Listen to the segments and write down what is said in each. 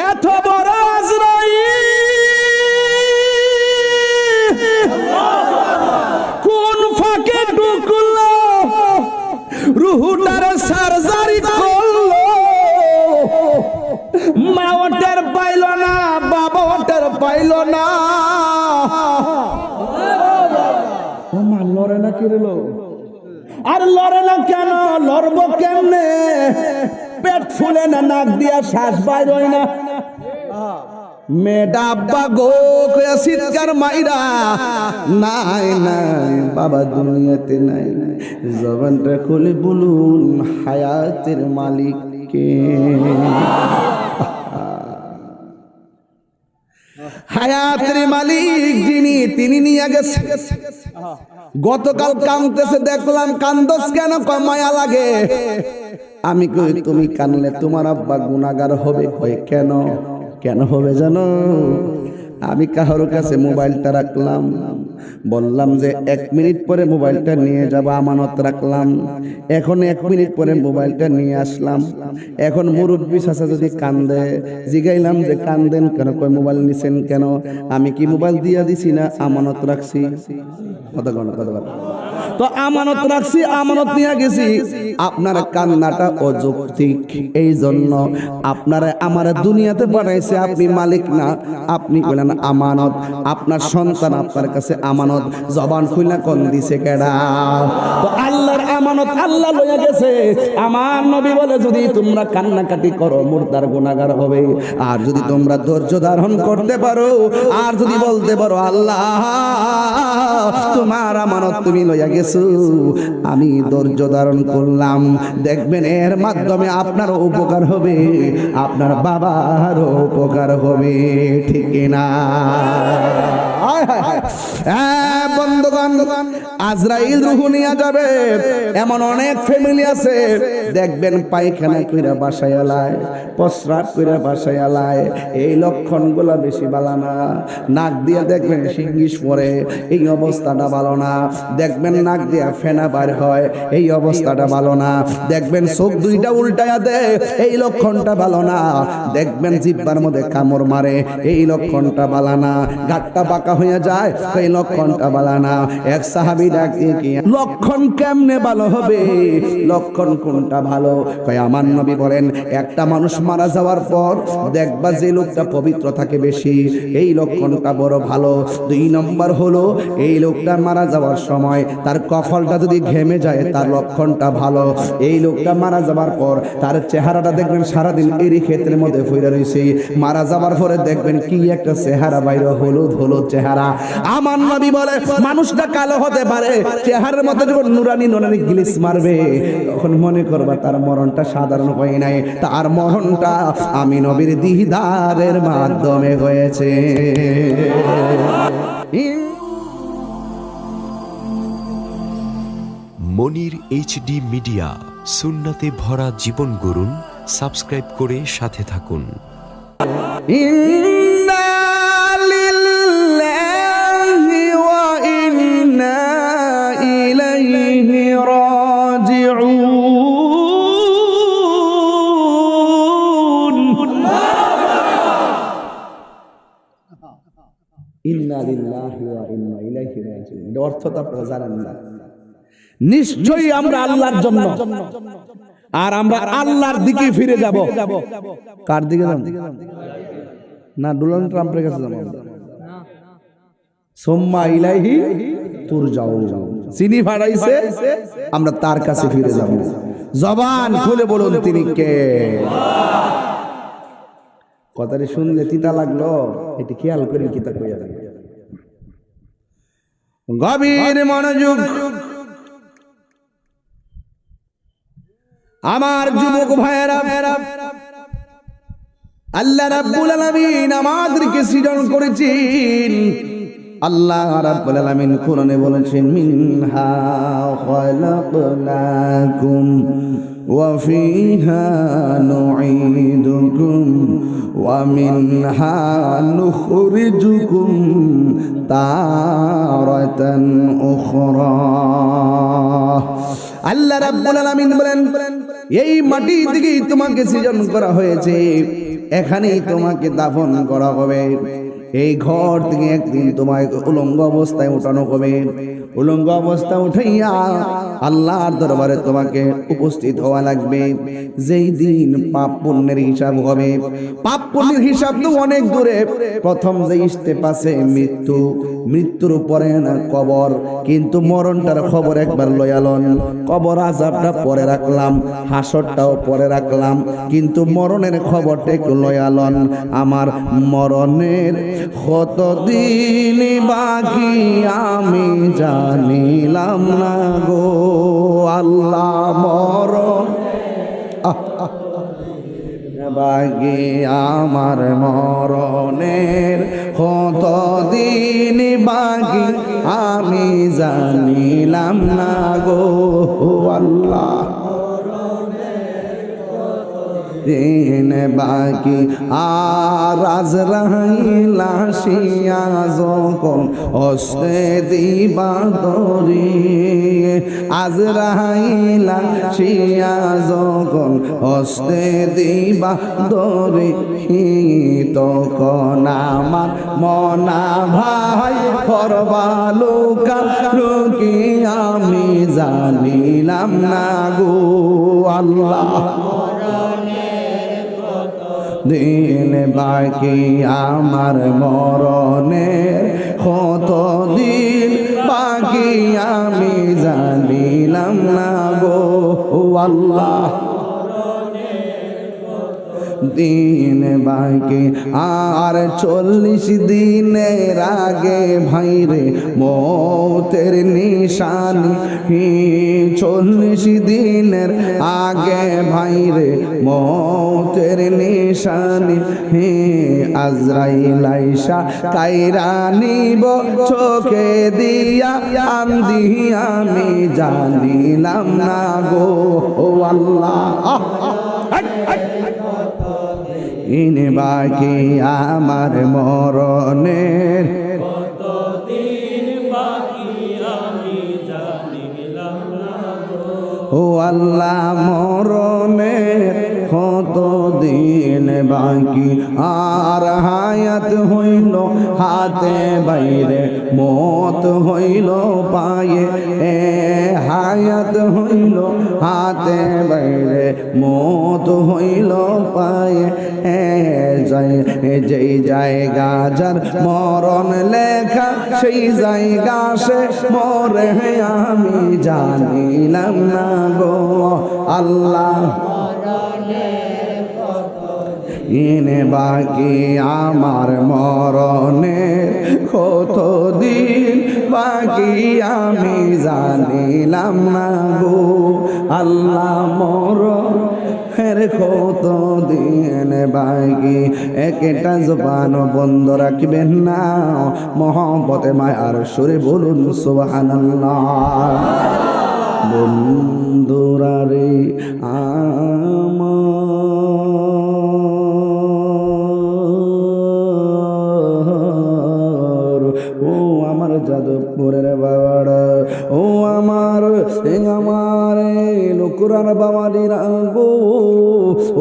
এত বড় আজরাইল কোন ফাঁকে ঢুকলো, রুহুটার সার্জারি করলো, মা ওটার পাইল না, বাবা ওটার পাইল না। ও মা লড়ে না কি রেলো, আর লড়ে না কেন, লড়বো কেমনে? পেট ফুলে না, নাক দিয়া শ্বাস বাইর হয় না। মেয়েটা আব্বা গো কইয়া চিৎকার মাইরা, নাই নাই বাবা দুনিয়াতে নাই। জবানটা খুলে বলুন হায়াতের মালিক কে? হায়াতের মালিক যিনি, তিনি নিয়ে গেছে। গতকাল কাঁদতেছে দেখলাম, কান্দস কেন? মায়া লাগে। আমি কই তুমি কানলে তোমার আব্বা গুনাহগার হবে। কই কেন? কেন হবে জানো? আমি কারোর কাছে মোবাইলটা রাখলাম, বললাম যে 1 মিনিট পরে মোবাইলটা নিয়ে যাব, আমানত রাখলাম। এখন 1 মিনিট পরে মোবাইলটা নিয়ে আসলাম। এখন মুরব্বী চাচা যদি কান্দে, জিগাইলাম যে কান্দেন কেন? কই মোবাইল নিছেন কেন? আমি কি মোবাইল দিয়া দিছি না আমানত রাখছি? কথা তো আমানত রাখছি, আমানত নিয়ে গেছি। আপনার কান্নাটা অযৌক্তিক। এই জন্য আপনারা আমার দুনিয়াতে পাঠাইছে, আপনি মালিক না, আপনি বলেন আমানত। আপনার সন্তান আপনার কাছে আমানত। জবান খুইলা কোন দিছে কেডা? তো আল্লাহর আমানত আল্লাহ লইয়া গেছে। আমার নবী বলে যদি তোমরা কান্নাকাটি করো মুর্দার গুনাহগার হবে। আর যদি তোমরা ধৈর্য ধারণ করতে পারো, আর যদি বলতে পারো আল্লাহ তোমার আমানত তুমি লইয়া গেছো, আমি ধৈর্য ধারণ করলাম, দেখবেন এর মাধ্যমে আপনারও উপকার হবে, আপনার বাবারও উপকার হবে। ঠিক না? বন্ধুগণ, আজরাইল রূহ নিয়ে যাবে। এমন অনেক ফ্যামিলি আছে দেখবেন পায়খানা কইরা বাসায় আলায়, প্রস্রাব কইরা বাসায় আলায়। এই লক্ষণগুলা বেশি ভালো না। নাক দিয়ে দেখবেন সিঙ্গিস পড়ে, এই অবস্থাটা ভালো না। দেখবেন নাক দিয়ে ফেনা বার হয়, এই অবস্থাটা ভালো না। দেখবেন চোখ দুইটা উল্টায়া দেয়, এই লক্ষণটা ভালো না। দেখবেন জিহ্বার মধ্যে কামড় মারে, এই লক্ষণটা ভালো না। গাটটা বাঁকা হয়ে যায়, এই লক্ষণটা ভালো না। এক সাহাবী ডাকে কি লক্ষণ কেমনে ভালো হবে? লক্ষণ কোনটা ভালো? কয় আমার নবী বলেন একটা মানুষ মারা যাওয়ার পর দেখবা যে লোকটা পবিত্র থাকে বেশি, এই লক্ষণটা বড় ভালো। 2 নম্বর হলো এই লোকটা মারা যাওয়ার সময় তার কপালটা যদি ঘেমে যায়, তার লক্ষণটা ভালো। এই লোকটা মারা যাওয়ার পর তার চেহারাটা দেখবেন সারাদিন এরই ক্ষেত্রের মধ্যে ফইরা রইছে। মারা যাওয়ার পরে দেখবেন কি একটা চেহারা বাইরে, হলুদ হলুদ চেহারা। আমার নবী বলে মানুষটা কালো হতে পারে, চেহারার মধ্যে যখন নুরানি নুরানি গ্লিস মারবে, তখন মনে করবা তার মরণটা সাধারণ হয় নাই, তার মরণটা আমি নবীর দিদারের মাধ্যমে হয়েছে। মনির এইচডি মিডিয়া, সুন্নাতে ভরা জীবন গড়ুন। সাবস্ক্রাইব করে সাথে থাকুন। ইন্না লিল্লাহি ওয়া ইন্না ইলাইহি রাজিউন। ইন্না লিল্লাহি ওয়া ইন্না ইলাইহি রাজিউন, এর অর্থ তো আপনারা জানেন না। নিশ্চয়ই আমরা আল্লাহর জন্য, আর আমরা আল্লাহর দিকে ফিরে যাব। কার দিকে যাব? না ডোনাল্ড ট্রাম্পের কাছে যাব না। সুম্মা ইলাইহি তুরজাউন, চিনি ফাড়াইছে, আমরা তার কাছে ফিরে যাব। জবান খুলে বলুন তিনি কে? কথাটি শুনলে তিতা লাগলো, এটি খেয়াল করেন কি তা কইয়া যায়। গভীর মনোযোগ আমার যুবক ভাইয়েরা। আল্লাহ রাব্বুল আলামিন আমাদেরকে সৃজন করেছেন। আল্লাহ রাব্বুল আলামিন কোরআনে বলেছেন মিনহা খালাকনাকুম ওয়া ফিহা নুঈদুকুম ওয়া মিনহা নুখরিজুকুম তারাতান উখরা। আল্লাহ রাব্বুল আলামিন বলেন এই মাটি থেকে তোমাকে সৃজন করা হয়েছে, এখানেই তোমাকে দাফন করা হবে। এই ঘর থেকে একদিন তোমাকে উলঙ্গ অবস্থায় উঠানো হবে। উলঙ্গ অবস্থা উঠাইয়া আল্লাহর দরবারে তোমাকে উপস্থিত হওয়া লাগবে। যেই দিন পাপ পুণ্যের হিসাব হবে, পাপ পুণ্যের হিসাব তো অনেক দূরে। প্রথম যে স্টেপ আছে মৃত্যু, মৃত্যুর উপরে না কবর, কিন্তু মরণটার খবর একবার লয়ালন। কবর আযাবটা পরে রাখলাম, হাসরটাও পরে রাখলাম, কিন্তু মরণের খবরটা একটু লয়ালন। আমার মরণের কতদিন বাকি আমি জানিলাম না গো আল্লাহ। মরণ বাকি আমার মরণের কতদিন বাকি আমি জানিলাম না গো আল্লাহ। দিন বাকি আর আজরাইল আসিয়া যখন হস্তে দিবা দরি, আজরাইল আসিয়া যখন হস্তে দিবা দরি, তখন আমার মনা ভাই করবালুকা লুকি আমি জানিলাম না গো আল্লাহ। দিন বাকি আমার মরণের কতদিন বাকি আমি জানিলাম না গো আল্লাহ। দিন বাকি আর 40 দিনের আগে ভাইরে মৌতের নিশানি, 40 দিনের আগে ভাইরে মৌতের নিশানি, আজরাইল আইসা কাইরা নিব চোখে দিয়া আন্দি আমি জানিলাম না গো আল্লাহ। দিন বাকি আমার মরণের কতদিন বাকি আমি জানিলাম না ও আল্লাহ। মরণের কতদিন বাকি আর হায়াত হইল হাতে বাইরে মত হইল পায়ে, হায়াত হইল হাতে বাইরে মত হইল পায়ে, যেই জায়গা যার মরণ লেখা সেই জায়গা সে মরে আমি জানিলাম না গো আল্লাহ। দিন বাকি আমার মরণের কতদিন বাকি আমি জানিলাম না গো আল্লাহ। মরণের কতদিন বাকি একটা জবান বন্ধ রাখবেন না, মহব্বতে মায়ার সুরে বলুন সুবহানাল্লাহ। বন্ধুরা রে আমার যাদবপুরের বাবারা, ও আমার লোকুরার বাবালিরা গো,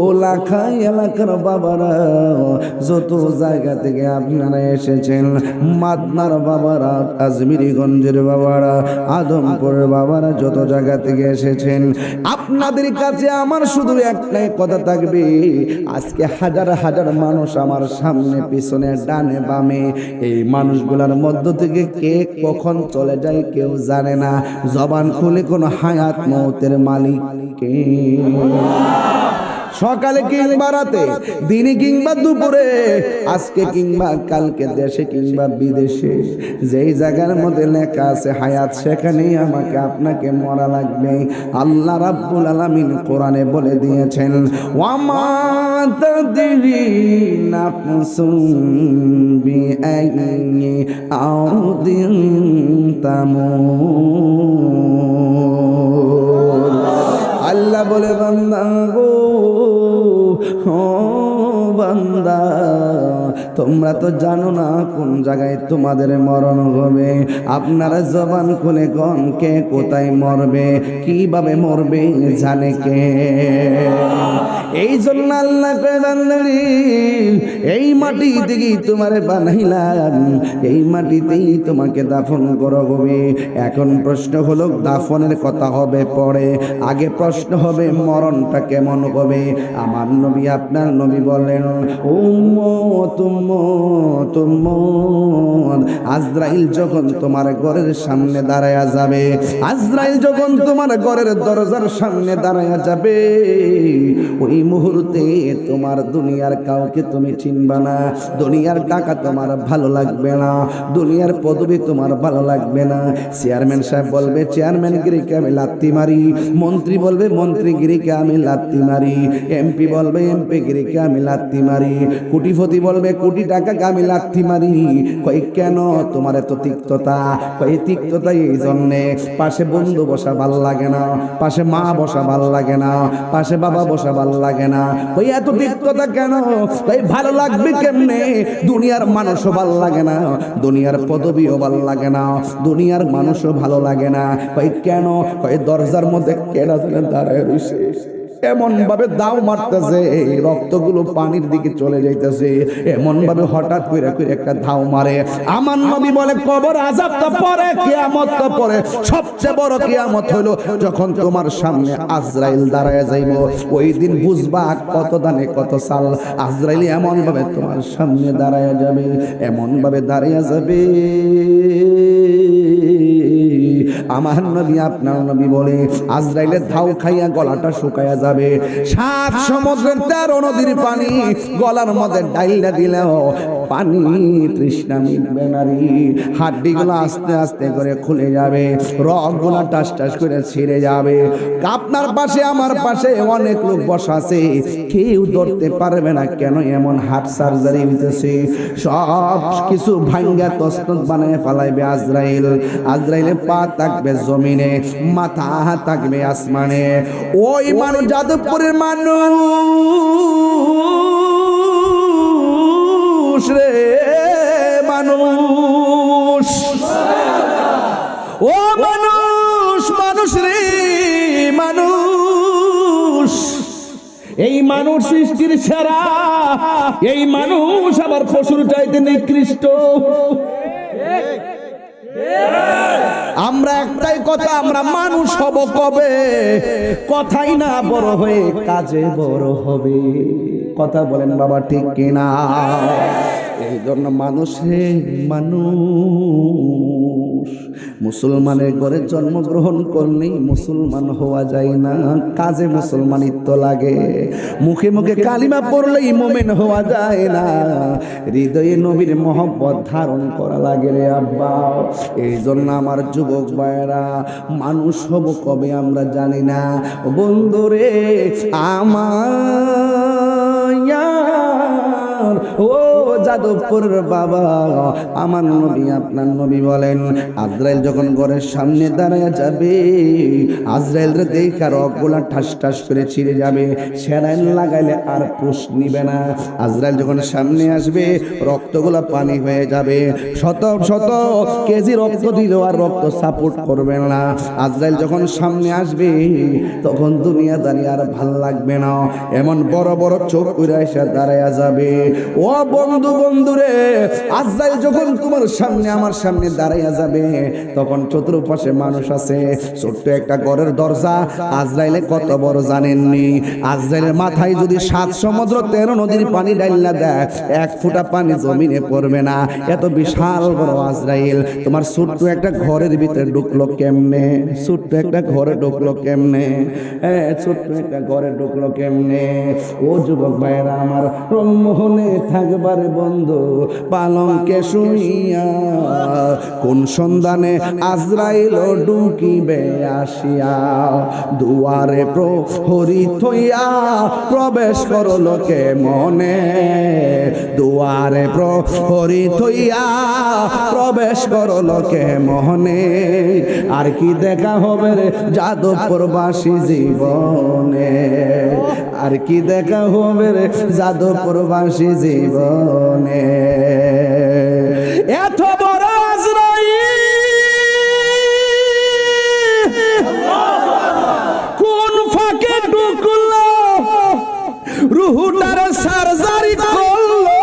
ও লাখাই এলাকার বাবারা, যত জায়গা থেকে আপনারা এসেছেন, মাদনার বাবারা, আজমিরিগঞ্জের বাবারা, আদমপুরের বাবারা, যত জায়গা থেকে এসেছেন, আপনাদের কাছে আমার শুধু একটাই কথা থাকবে। আজকে হাজার হাজার মানুষ আমার সামনে পিছনে ডানে বামে, এই মানুষগুলোর মধ্য থেকে কে কখন চলে যায় কেউ জানে না। জবান খুলে কোন হায়াত মৌতের মালিক কে? সকালে কিংবা রাতে, দিনে কিংবা দুপুরে, আজকে কিংবা কালকে, দেশে কিংবা বিদেশে, যেই জায়গার মধ্যে লেখা আছে হায়াত, সেখানেই আমাকে আপনাকে মরা লাগবে। আল্লাহ রাব্বুল আলামিন কোরআনে বলে দিয়েছেন, ওয়ামা তাদরি নাফসুন বিআইয়ি আরদিন তামুত। আল্লাহ বলে বান্দা গো, ও বান্দা বান্দা, তোমরা তো জানো না কোন জায়গায় তোমাদের মরণ হবে। আপনারা জবান খুলে কোন কে কোথায় মরবে, কিভাবে মরবে জানে কে। এই জন্য আল্লাহ এই মাটি থেকেই তোমারে বানাইলাম, এই মাটিতেই তোমাকে দাফন করা হবে। এখন প্রশ্ন হলো দাফনের কথা হবে পরে, আগে প্রশ্ন হবে মরণটা কেমন হবে। আমার নবী আপনার নবী বলেন, উম্মত উম্মত উম্মত, আজরাইল যখন তোমার ঘরের সামনে দাঁড়ায়া যাবে, আজরাইল যখন তোমার ঘরের দরজার সামনে দাঁড়ায়া যাবে, ওই মুহূর্তে তোমার দুনিয়ার কাউকে তুমি চিনবা না, দুনিয়ার টাকা তোমার ভালো লাগবে না, দুনিয়ার পদবি তোমার ভালো লাগবে না। চেয়ারম্যান সাহেব বলবে চেয়ারম্যান গিরিকে আমি লাত্তি মারি, মন্ত্রী বলবে মন্ত্রী গিরিকে আমি লাত্তি মারি, এমপি বলবে এমপি গিরিকে আমি লাত্তি মারি, কোটিপতি বলবে কোটি টাকাকে আমি লাত্তি মারি। কই কেন তোমার এত তিক্ততা? কই তিক্ততা এই জন্যে পাশে বন্ধু বসা ভাল লাগে না, পাশে মা বসা ভাল লাগে না, পাশে বাবা বসা ভাল লাগে না। কই এত তিক্ততা কেন? কই ভালো লাগবে কেমনে? দুনিয়ার মানুষও ভাল লাগে না, দুনিয়ার পদবিও ভাল লাগে না, দুনিয়ার মানুষও ভালো লাগে না। কই কেন? কই দরজার মধ্যে কেনা দাঁড়ায় রইছে, এমন ভাবে দাও মারতেছে রক্তগুলো পানির দিকে চলে যাইতেছে, এমন ভাবে হঠাৎ করে একটা ধাও মারে। আমার নবী বলে কবর আযাবটা পরে, কিয়ামতটা পরে। সবচেয়ে বড় কিয়ামত হলো যখন তোমার সামনে আজরাইল দাঁড়ায় যাইব, ওই দিন বুঝবা কত দানে কত সাল। আজরাইল এমন ভাবে তোমার সামনে দাঁড়ায় যাবে, এমন ভাবে দাঁড়ায় যাবে। আমার নবী আপনার নবী বলে আজরাইলের ধাও খাইয়া গলাটা শুকায়া যাবে। 7 সমুদ্রের 13 নদীর পানি গলার মধ্যে ডাইলা দিলেও পানি তৃষ্ণা মিটবে না রে। হাড্ডিগুলো আস্তে আস্তে করে খুলে যাবে, রগগুলো টাস টাস করে ছিঁড়ে যাবে। আপনার পাশে আমার পাশে অনেক লোক বসা আছে, কেউ ধরতে পারবে না কেন এমন হার্ট সার্জারি হইতেছে। সব কিছু ভাঙ্গা তছনছ বানায় ফেলাইবে আজরাইল। আজরাইলের পা থাকবে জমিনে, মাথা থাকবে আসমানে। ওই মানুষ যাদবপুরের মানুষ রে, মানুষ, ও মানুষ, মানুষ রে মানুষ। এই মানুষ সৃষ্টির সেরা, এই মানুষ আবার পশুর চাইতে নিকৃষ্ট। আমরা একটাই কথা, আমরা মানুষ হব কবে? কথাই না বড় হয়ে কাজে বড় হবে। কথা বলেন বাবা, ঠিক কিনা? এই জন্য মানুষে মানুষ। মুসলমানের ঘরে জন্মগ্রহণ করলেই মুসলমান হওয়া যায় না, কাজে মুসলমানিত্ব লাগে। মুখে মুখে কালিমা পড়লেই মুমিন হওয়া যায় না, হৃদয়ে নবীর মহব্বত ধারণ করা লাগে রে আব্বা। এই জন্য আমার যুবক ভাইরা, মানুষ হব কবে আমরা জানি না। বন্ধুরে আমার, ও যাদবপুরের বাবা, আমার নবী আপনার নবী বলেন আজরাইল যখন ঘরের সামনে দাঁড়ায় যাবে, আজরাইল রে দেখা রগগুলা ঠাস ঠাস করে ছিঁড়ে যাবে। স্যালাইন লাগাইলে আর পুষ নিবে না। আজরাইল যখন সামনে আসবে, রক্তগুলা পানি হয়ে যাবে। শত শত কেজি রক্ত দিলেও আর রক্ত সাপোর্ট করবে না। আজরাইল যখন সামনে আসবে, তখন দুনিয়া দাঁড়িয়ে আর ভাল লাগবে না, এমন বড় বড় চোখ করে এসে দাঁড়ায় যাবে। ও বন্ধু, বন্ধুরে, আজরাইল যখন তোমার সামনে আমার সামনে দাঁড়াইয়া যাবে, তখন চতুর্পাশে মানুষ আছে। ছোট্ট একটা ঘরের দরজা। আজরাইলে কত বড় জানেননি? আজরাইলের মাথায় যদি 7 সমুদ্র 13 নদীর পানি ডাইলা দেয়, 1 ফোঁটা পানি জমিনে পড়বে না। এত বিশাল বড় আজরাইল তোমার ছোট্ট একটা ঘরের ভিতরে ঢুকলো কেমনে? ছোট্ট একটা ঘরে ঢুকলো কেমনে? ছোট্ট একটা ঘরে ঢুকলো কেমনে? ও যুবক ভাইরা আমার, রম্মোহনে থাকবার বন্ধু পালঙ্কে শুইয়া, কোন সন্ধানে আজরাইল ঢুকিবে আসিয়া। দুয়ারে প্রহরী থইয়া প্রবেশ করলো কে মনে, দুয়ারে প্রহরী থইয়া প্রবেশ করলো কে মোহনে। আর কি দেখা হবে রে যাদবপুরবাসী জীবনে, আর কি দেখা হবে রে যাদবপুরবাসী জীবনে। এত বড় কোন ফাঁকে ঢুকলো, রুহুটার সার্জারি করলো।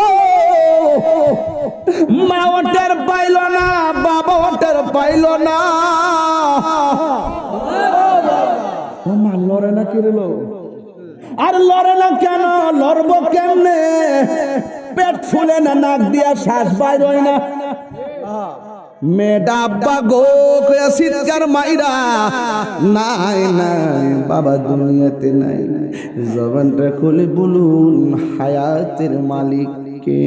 মা ওটার পাইল না, বাবা ওটার পাইল না। ও মা লড়ে না, কিরলো আর লড়ে না কেন? লড়বো কেমনে? পেট ফুলে না, নাক দিয়া শ্বাস বাইর হয় না। মেয়েটা আব্বা গো কয়া চিৎকার মাইরা, নাই নাই বাবা দুনিয়াতে নাই। জবানটা খুলে বলুন হায়াতের মালিক কে?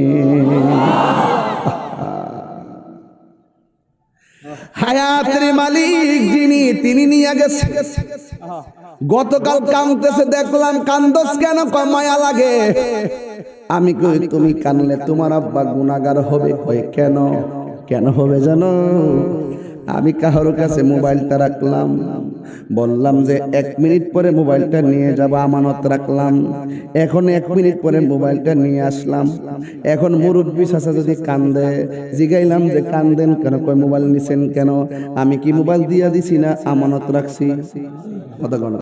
হায়াতের মালিক যিনি, তিনি নিয়ে গেছে। গতকাল কাঁদতেছে দেখলাম, কান্দস কেন? মায়া লাগে। আমি কই তুমি কানলে তোমার আব্বা গুনাহগার হবে। কই কেন? কেন হবে জানো? আমি কারোর কাছে মোবাইলটা রাখলাম, বললাম যে 1 মিনিট পরে মোবাইলটা নিয়ে যাব, আমানত রাখলাম। এখন 1 মিনিট পরে মোবাইলটা নিয়ে আসলাম। এখন মুরব্বি চাচা যদি কান্দে, জিগাইলাম যে কান্দেন কেন? কই মোবাইল নিছেন কেন? আমি কি মোবাইল দিয়া দিছি না আমানত রাখছি? কথা কোন